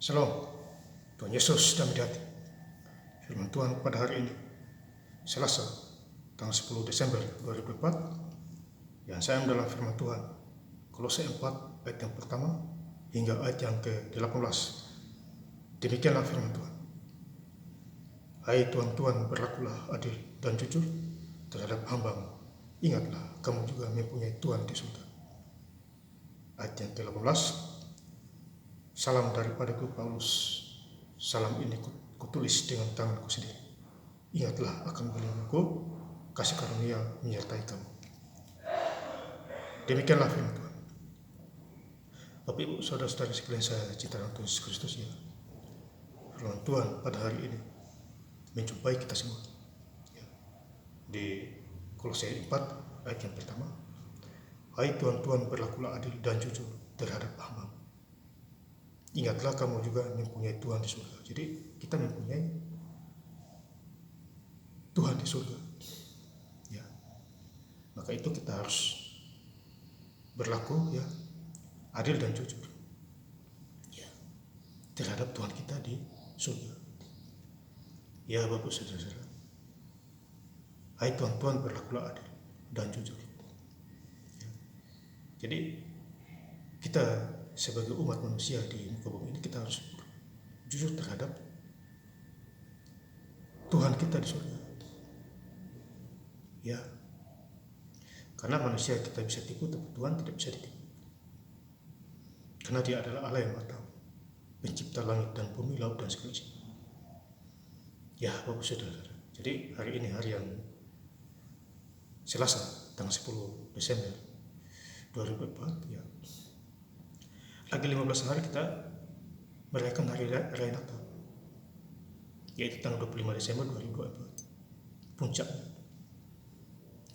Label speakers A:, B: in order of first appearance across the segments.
A: Shalom, Tuhan Yesus damai hati. Firman Tuhan pada hari ini, Selasa, tanggal 10 Desember 2004, yang saya dalam firman Tuhan, Kolose 4 ayat yang pertama hingga ayat yang ke-18. Demikianlah firman Tuhan. Hai Tuhan-Tuhan, berlakulah adil dan jujur terhadap hamba-Mu. Ingatlah, kamu juga mempunyai Tuhan di surga. Ayat yang ke-18. Salam daripadaku Paulus. Salam ini kutulis dengan tanganku sendiri. Ingatlah akan belengguku, kasih karunia menyertai kamu. Demikianlah firman Tuhan. Bapak Ibu Saudara-saudari sekalian saya cinta Tuhan Yesus Kristus ya. Firman Tuhan pada hari ini menjumpai kita semua. Ya. Di Kolose 4 ayat yang pertama. Hai Tuhan-Tuhan, berlakulah adil dan jujur terhadap hamba. Ingatlah kamu juga mempunyai Tuhan di surga. Jadi kita mempunyai Tuhan di surga. Ya. Maka itu kita harus berlaku ya adil dan jujur. Ya. Terhadap Tuhan kita di surga. Ya Bapak Saudara-saudara. Hai Tuhan-Tuhan, berlakulah adil dan jujur. Ya. Jadi kita sebagai umat manusia di muka bumi ini kita harus jujur terhadap Tuhan kita di surga. Ya, karena manusia kita bisa tipu, tapi Tuhan tidak bisa ditipu. Karena Dia adalah Allah yang Maha Tahu, pencipta langit dan bumi, laut dan segala isi. Ya, Bapak Saudara. Jadi hari ini hari yang Selasa, tanggal 10 Desember 2004 ya. Lagi 15 hari kita merayakan hari Raya Natal, yaitu tanggal 25 Desember 2024 puncaknya.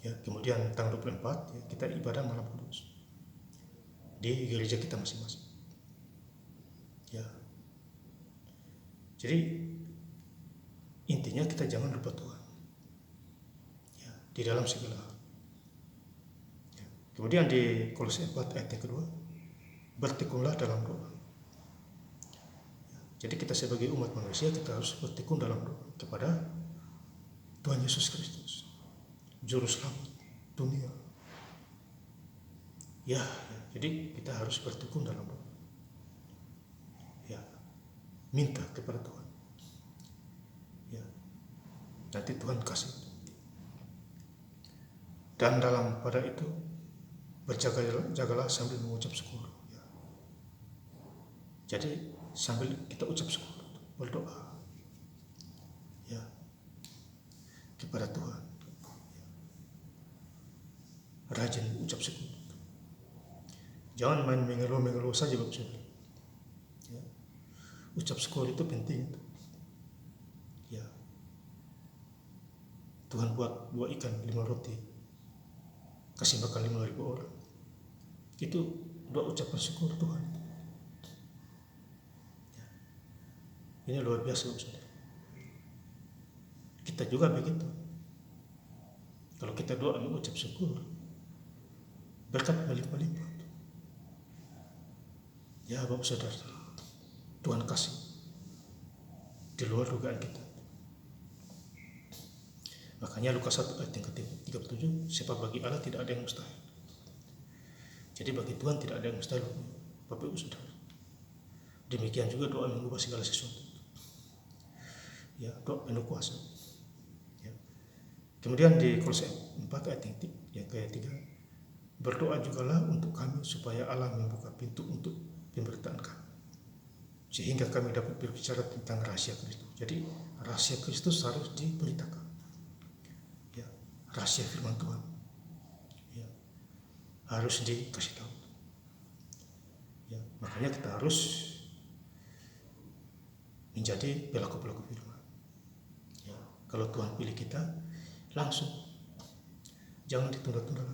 A: Ya, kemudian tanggal 24 ya, kita ibadah malam kudus di gereja kita masing-masing. Ya. Jadi intinya kita jangan lupa Tuhan. Ya, di dalam segala hal. Ya. Kemudian di Kolose 4 ayat yang kedua, bertekunlah dalam doa. Jadi kita sebagai umat manusia kita harus bertekun dalam doa kepada Tuhan Yesus Kristus, Juru Selamat dunia. Ya, jadi kita harus bertekun dalam doa. Ya, minta kepada Tuhan. Ya, nanti Tuhan kasih. Dan dalam pada itu berjagalah sambil mengucap syukur. Jadi sambil kita ucap syukur, berdoa ya kepada Tuhan. Rajin ucap syukur. Jangan main mengeluh-mengeluh saja Bapak Saudara. Ya. Ucap syukur itu penting. Ya. Tuhan buat 2 ikan 5 roti, kasih makan 5.000 orang. Itu 2 ucapan syukur Tuhan. Ini luar biasa, saudara. Kita juga begitu. Kalau kita doa mengucap syukur, berkat melimpah-limpah. Ya Bapak Saudara, Tuhan kasih di luar dugaan kita. Makanya Lukas 1 ayat yang ke-37, sebab bagi Allah tidak ada yang mustahil. Jadi bagi Tuhan tidak ada yang mustahil, Bapak Ibu Saudara. Demikian juga doa mengubah segala sesuatu. Ya, doa penuh kuasa. Ya. Kemudian di Kolose 4 ayat yang ke-3, berdoa jugalah untuk kami supaya Allah membuka pintu untuk pemberitaan kami, sehingga kami dapat berbicara tentang rahasia Kristus. Jadi rahasia Kristus harus diberitakan. Ya, rahasia firman Tuhan. Ya, harus dikasih tahu. Ya, makanya kita harus menjadi pelaku-pelaku firman. Kalau Tuhan pilih kita, langsung. Jangan ditunda-tunda.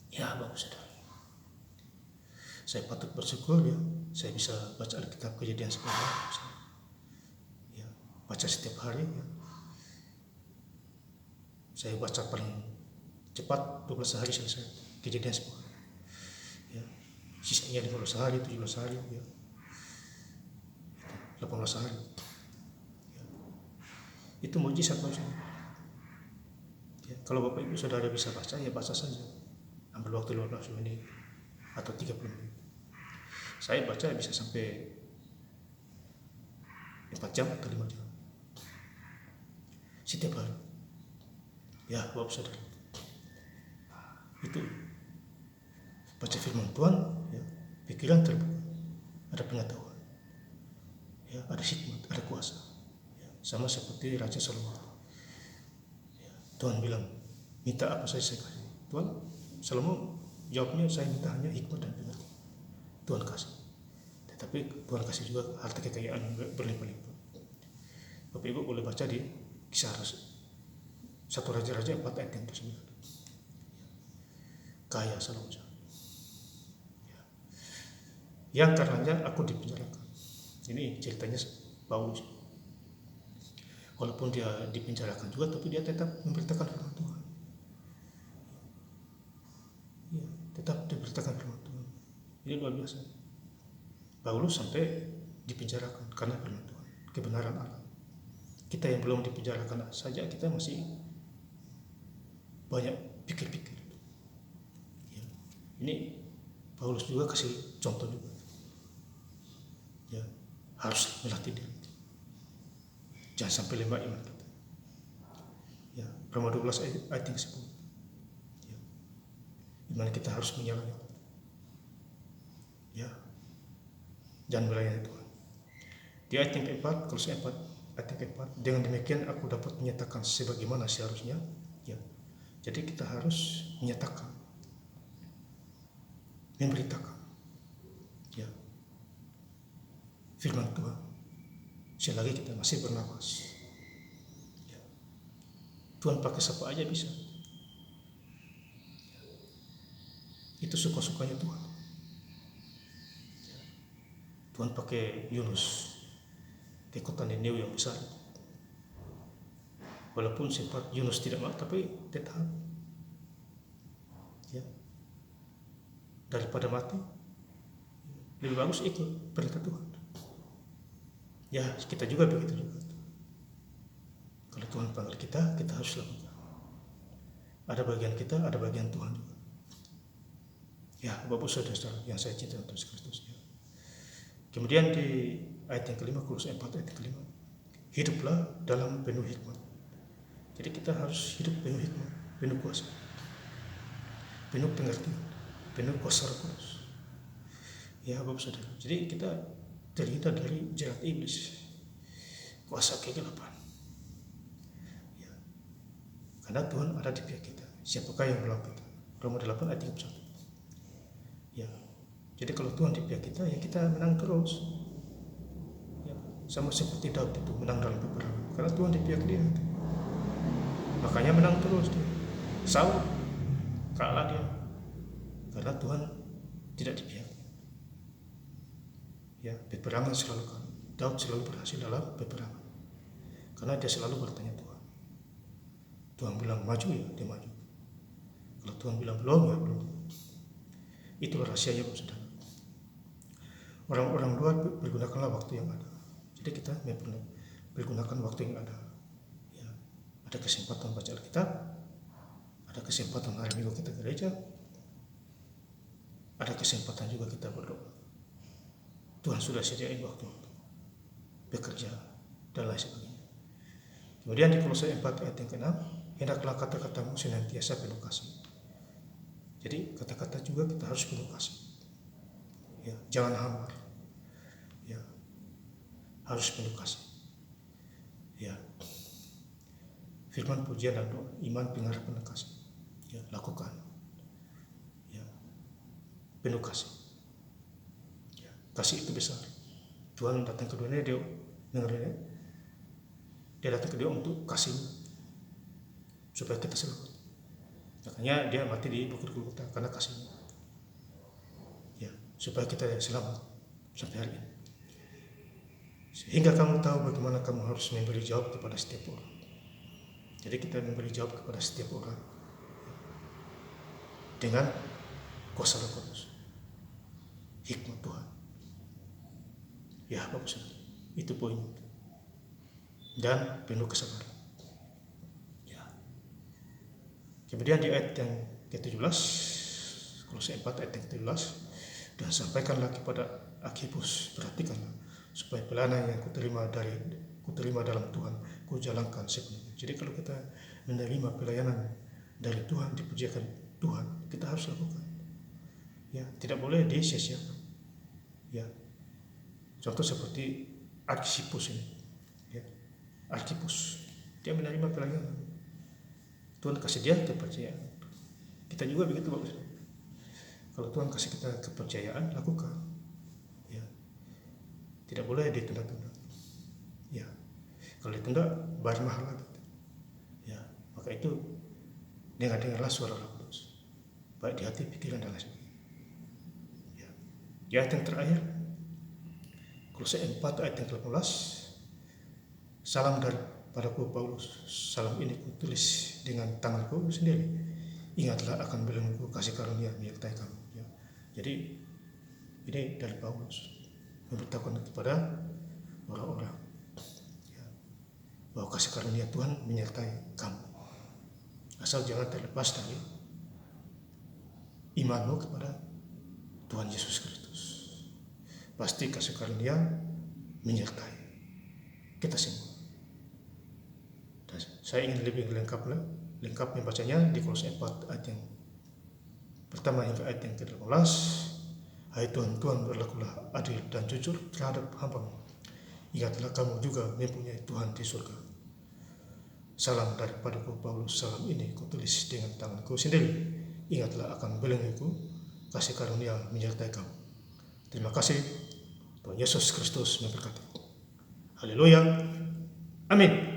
A: Ya Bapak Saudara. Saya patut bersyukur ya, saya bisa baca Alkitab Kejadian 10. Ya, baca setiap hari ya. Saya baca paling cepat 12 hari selesai Kejadian 10. Ya. Sisanya 15 hari, 17 hari ya. 18 hari. Ya. Itu mujizat maksudnya. Ya, kalau Bapak Ibu Saudara bisa baca, ya baca saja. Ambil waktu 15 menit atau 30 menit. Saya baca bisa sampai 4 jam atau 5 jam setiap hari. Ya Bapak Saudara, itu baca firman Tuhan, ya, pikiran terbuka, ada pengetahuan, ya, ada hikmat, ada kuasa, ya, sama seperti Raja Salomo. Ya, Tuhan bilang, minta apa saja saya kasih. Tuhan, Salomo jawabnya, saya minta hanya hikmat dan pengetahuan. Tuhan kasih. Tetapi Tuhan kasih juga harta kekayaan berlimpah-limpah. Bapak Ibu boleh baca di Kisah 1 Raja-Raja 4 ayat yang ke-9. Kaya Salomo. Ya. Yang karenanya aku dipenjarakan. Ini ceritanya Paulus. Walaupun dia dipenjarakan juga, tapi dia tetap memberitakan firman Tuhan. Ya, tetap diberitakan firman Tuhan. Ini luar biasa. Paulus sampai dipenjarakan karena firman Tuhan, kebenaran Allah. Kita yang belum dipenjarakan saja, kita masih banyak pikir-pikir. Ya. Ini Paulus juga kasih contoh juga. Ya, harus melatih diri. Jangan sampai lemah iman kita. Ya, Roma 12 ayat yang 10. Ya. Iman kita harus menyalahkan. Ya. Dan melayani Tuhan. Di ayat yang keempat, Kolose 4 ayat yang keempat, dengan demikian aku dapat menyatakan sebagaimana seharusnya. Ya. Jadi kita harus menyatakan, memberitakan, ya, firman Tuhan selagi kita masih bernapas. Ya. Tuhan pakai siapa aja bisa. Ya. Itu suka-sukanya Tuhan. Ya. Tuhan pakai Yunus di kota Niniwe yang besar. Walaupun sempat Yunus tidak mau, tapi tetap, ya, daripada mati lebih bagus ikut perintah Tuhan. Ya, kita juga begitu juga. Kalau Tuhan panggil kita, kita harus lakukan. Ada bagian kita, ada bagian Tuhan juga. Ya, Bapak Saudara yang saya cinta untuk Kristus. Ya. Kemudian di ayat yang kelima, Kolose 4 ayat yang kelima, hiduplah dalam penuh hikmat. Jadi kita harus hidup penuh hikmat, penuh kuasa, penuh pengertian, penuh kuasa Roh Kudus. Ya Bapak Saudara, jadi kita terhindar dari jerat iblis, kuasa kegelapan. Ya. Karena Tuhan ada di pihak kita. Siapakah yang melawan kita? Roma 8 ayat 31. Ya. Jadi kalau Tuhan di pihak kita, ya kita menang terus. Ya. Sama seperti Daud itu menang dalam peperangan. Karena Tuhan di pihak dia. Makanya menang terus dia. Saul kalah dia karena Tuhan tidak di pihaknya. Ya, peperangan selalu kalah. Daud selalu berhasil dalam peperangan karena dia selalu bertanya Tuhan. Tuhan bilang maju, ya dia maju. Kalau Tuhan bilang belum, ya belum. Itulah rahasianya, Saudara. Orang-orang luar pergunakanlah waktu yang ada. Jadi kita pergunakan waktu yang ada. Ada kesempatan baca Alkitab, ada kesempatan hari Minggu kita gereja, ada kesempatan juga kita berdoa. Tuhan sudah sediain waktu bekerja dan lain sebagainya. Kemudian di Kolose 4 ayat yang ke-6, hendaklah kata-katamu senantiasa penuh kasih. Jadi kata-kata juga kita harus penuh kasih. Ya, jangan hambar. Ya, harus penuh kasih. Ya. Firman pujian dan doa, iman pengharapan dan kasih. Ya, lakukan. Ya, penuh kasih. Ya, kasih itu besar. Tuhan datang ke dunia, dia datang ke dunia untuk kasih supaya kita selamat. Makanya dia mati di Bukit Golgota karena kasihnya. Ya, supaya kita selamat sampai hari ini. Sehingga kamu tahu bagaimana kamu harus memberi jawab kepada setiap orang. Jadi kita memberi jawab kepada setiap orang dengan kuasa Roh Kudus, hikmat Tuhan. Ya Bapak Saudara. Itu poin. Dan penuh kesabaran. Ya. Kemudian di ayat yang ke-17, Kolose 4 ayat yang ke-17, dan sampaikanlah kepada Arkhipus, perhatikanlah, supaya pelayanan yang kuterima dalam Tuhan, kujalankan sepenuhnya. Jadi kalau kita menerima pelayanan dari Tuhan, dipujikan Tuhan, kita harus lakukan. Ya, tidak boleh disia-siakan. Ya, contoh seperti Arkhipus ini. Ya, Arkhipus, dia menerima pelayanan. Tuhan kasih dia kepercayaan. Kita juga begitu bagus. Kalau Tuhan kasih kita kepercayaan, lakukan. Ya, tidak boleh ditunda-tunda. Ya, kalau ditunda, bayar mahal lagi. Ya, maka itu dengarlah suara Roh Kudus, baik di hati, pikiran, dan lain sebagainya. Ya, di ayat yang terakhir, Kolose 4 ayat yang ke-18, salam daripadaku Paulus, salam ini kutulis dengan tanganku sendiri. Ingatlah akan belenggu kasih karunia menyertai kamu. Ya. Jadi ini dari Paulus memberitahukan kepada orang-orang, ya, bahwa kasih karunia Tuhan menyertai kamu. Asal jangan terlepas dari imanmu kepada Tuhan Yesus Kristus. Pasti kasih karunia menyertai kita semua. Dan saya ingin lebih lengkap membacanya di Kolose 4 ayat yang pertama hingga ayat yang ke-18. Hai Tuhan, berlakulah adil dan jujur terhadap hamba-Mu. Ingatlah kamu juga mempunyai Tuhan di surga. Salam daripadaku Paulus, salam ini kutulis dengan tanganku sendiri. Ingatlah akan belengguku kasih karunia menyertai kamu. Terima kasih. Tuhan Yesus Kristus memberkati. Haleluya. Amin.